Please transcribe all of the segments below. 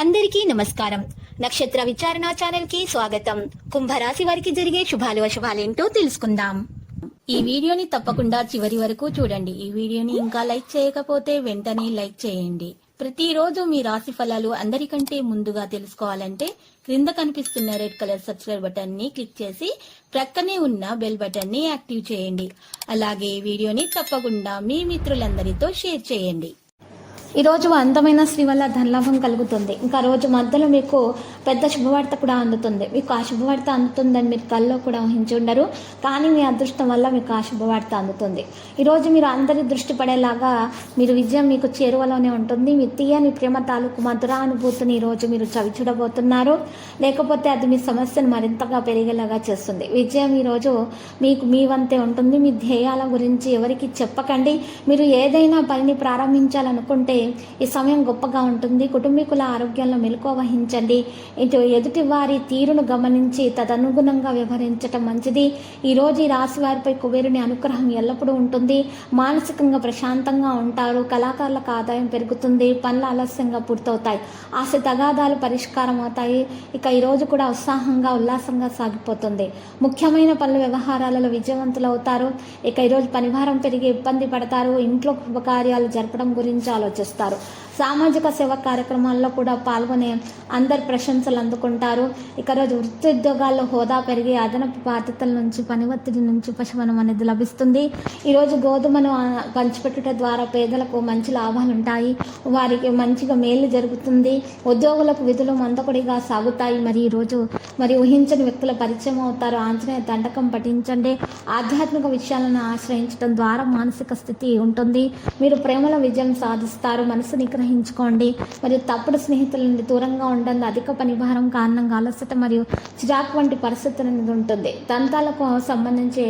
అందరికీ నమస్కారం. నక్షత్ర విచారణ ఛానల్ కి స్వాగతం. కుంభరాశి వారికి జరిగే శుభాలు అశుభాలేంటో తెలుసుకుందాం. ఈ వీడియోని తప్పకుండా చివరి వరకు చూడండి. ఈ వీడియోని ఇంకా లైక్ చేయకపోతే వెంటనే లైక్ చేయండి. ప్రతిరోజు మీ రాశి ఫలాలు అందరికంటే ముందుగా తెలుసుకోవాలంటే క్రింద కనిపిస్తున్న రెడ్ కలర్ సబ్స్క్రైబ్ బటన్ ని క్లిక్ చేసి ప్రక్కనే ఉన్న బెల్ బటన్ ని యాక్టివ్ చేయండి. అలాగే ఈ వీడియోని తప్పకుండా మీ మిత్రులందరితో షేర్ చేయండి. ఈ రోజు అందమైన స్త్రీ వల్ల ధనలాభం కలుగుతుంది. ఇంకా రోజు మధ్యలో మీకు పెద్ద శుభవార్త కూడా అందుతుంది. మీకు ఆ శుభవార్త అందుతుందని మీరు కల్లో కూడా ఊహించి ఉండరు, కానీ మీ అదృష్టం వల్ల మీకు ఆ శుభవార్త అందుతుంది. ఈరోజు మీరు అందరి దృష్టి పడేలాగా మీరు విజయం మీకు చేరువలోనే ఉంటుంది. మీ తీయని ప్రేమ తాలూకు మధుర అనుభూతిని ఈరోజు మీరు చవి చూడబోతున్నారు. లేకపోతే అది మీ సమస్యను మరింతగా పెరిగేలాగా చేస్తుంది. విజయం ఈరోజు మీకు మీ వంతే ఉంటుంది. మీ ధ్యేయాల గురించి ఎవరికి చెప్పకండి. మీరు ఏదైనా పనిని ప్రారంభించాలనుకుంటే ఈ సమయం గొప్పగా ఉంటుంది. కుటుంబీకుల ఆరోగ్యంలో మెలకువ వహించండి. ఇటు ఎదుటి వారి తీరును గమనించి తదనుగుణంగా వ్యవహరించటం మంచిది. ఈరోజు ఈ రాశి వారిపై కుబేరుని అనుగ్రహం ఎల్లప్పుడూ ఉంటుంది. మానసికంగా ప్రశాంతంగా ఉంటారు. కళాకారులకు ఆదాయం పెరుగుతుంది. పనులు ఆలస్యంగా పూర్తవుతాయి. ఆశ తగాదాలు పరిష్కారం అవుతాయి. ఇక ఈరోజు కూడా ఉత్సాహంగా ఉల్లాసంగా సాగిపోతుంది. ముఖ్యమైన పనుల వ్యవహారాలలో విజయవంతులు అవుతారు. ఇక ఈరోజు పనిభారం పెరిగి ఇబ్బంది పడతారు. ఇంట్లో శుభకార్యాలు జరపడం గురించి ఆలోచిస్తారు. సామాజిక సేవా కార్యక్రమాల్లో కూడా పాల్గొనే అందరు ప్రశంసలు అందుకుంటారు. ఇక రోజు వృత్తి ఉద్యోగాల్లో హోదా పెరిగి అదనపు బాధ్యతల నుంచి పని ఒత్తిడి నుంచి ఉపశమనం అనేది లభిస్తుంది. ఈరోజు గోధుమను పంచిపెట్టుట ద్వారా పేదలకు మంచి లాభాలు ఉంటాయి. వారికి మంచిగా మేలు జరుగుతుంది. ఉద్యోగులకు విధులు మందకొడిగా సాగుతాయి. మరి ఈరోజు ఊహించని వ్యక్తుల పరిచయం అవుతారు. ఆంజనేయ దండకం పఠించండి. ఆధ్యాత్మిక విషయాలను ఆశ్రయించడం ద్వారా మానసిక స్థితి ఉంటుంది. మీరు ప్రేమలో విజయం సాధిస్తారు. మనసు నిగ్రహించుకోండి. మరియు తప్పుడు స్నేహితుల నుండి దూరంగా ఉండండి. అధిక పనిభారం కారణంగా అలసట మరియు చిరాకు వంటి పరిస్థితుల నుండి ఉంటుంది. దంతాలకు సంబంధించి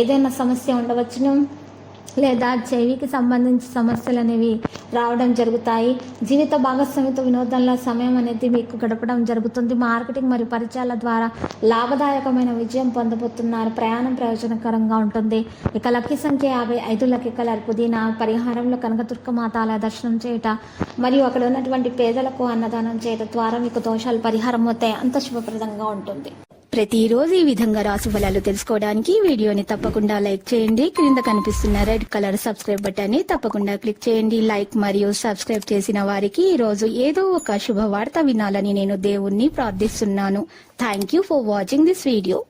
ఏదైనా సమస్య ఉండవచ్చును, లేదా చెవికి సంబంధించి సమస్యలు అనేవి రావడం జరుగుతాయి. జీవిత భాగస్వామితో వినోదంలో సమయం అనేది మీకు గడపడం జరుగుతుంది. మార్కెటింగ్ మరియు పరిచయాల ద్వారా లాభదాయకమైన విజయం పొందబోతున్నారు. ప్రయాణం ప్రయోజనకరంగా ఉంటుంది. ఇక లక్కీ సంఖ్య 55, లక్కీ కలర్ పుదీనా. పరిహారంలో కనకదుర్గ మాతాల దర్శనం చేయట మరియు అక్కడ ఉన్నటువంటి పేదలకు అన్నదానం చేయడం ద్వారా మీకు దోషాలు పరిహారం అవుతాయి. అంత శుభప్రదంగా ఉంటుంది. ప్రతిరోజు ఈ విధంగా రాశి ఫలాలు తెలుసుకోవడానికి వీడియోని తప్పకుండా లైక్ చేయండి. క్రింద కనిపిస్తున్న రెడ్ కలర్ సబ్స్క్రైబ్ బటన్ ని తప్పకుండా క్లిక్ చేయండి. లైక్ మరియు సబ్స్క్రైబ్ చేసిన వారికి ఈ రోజు ఏదో ఒక శుభవార్త వినాలని నేను దేవుణ్ణి ప్రార్థిస్తున్నాను. Thank you for watching this video.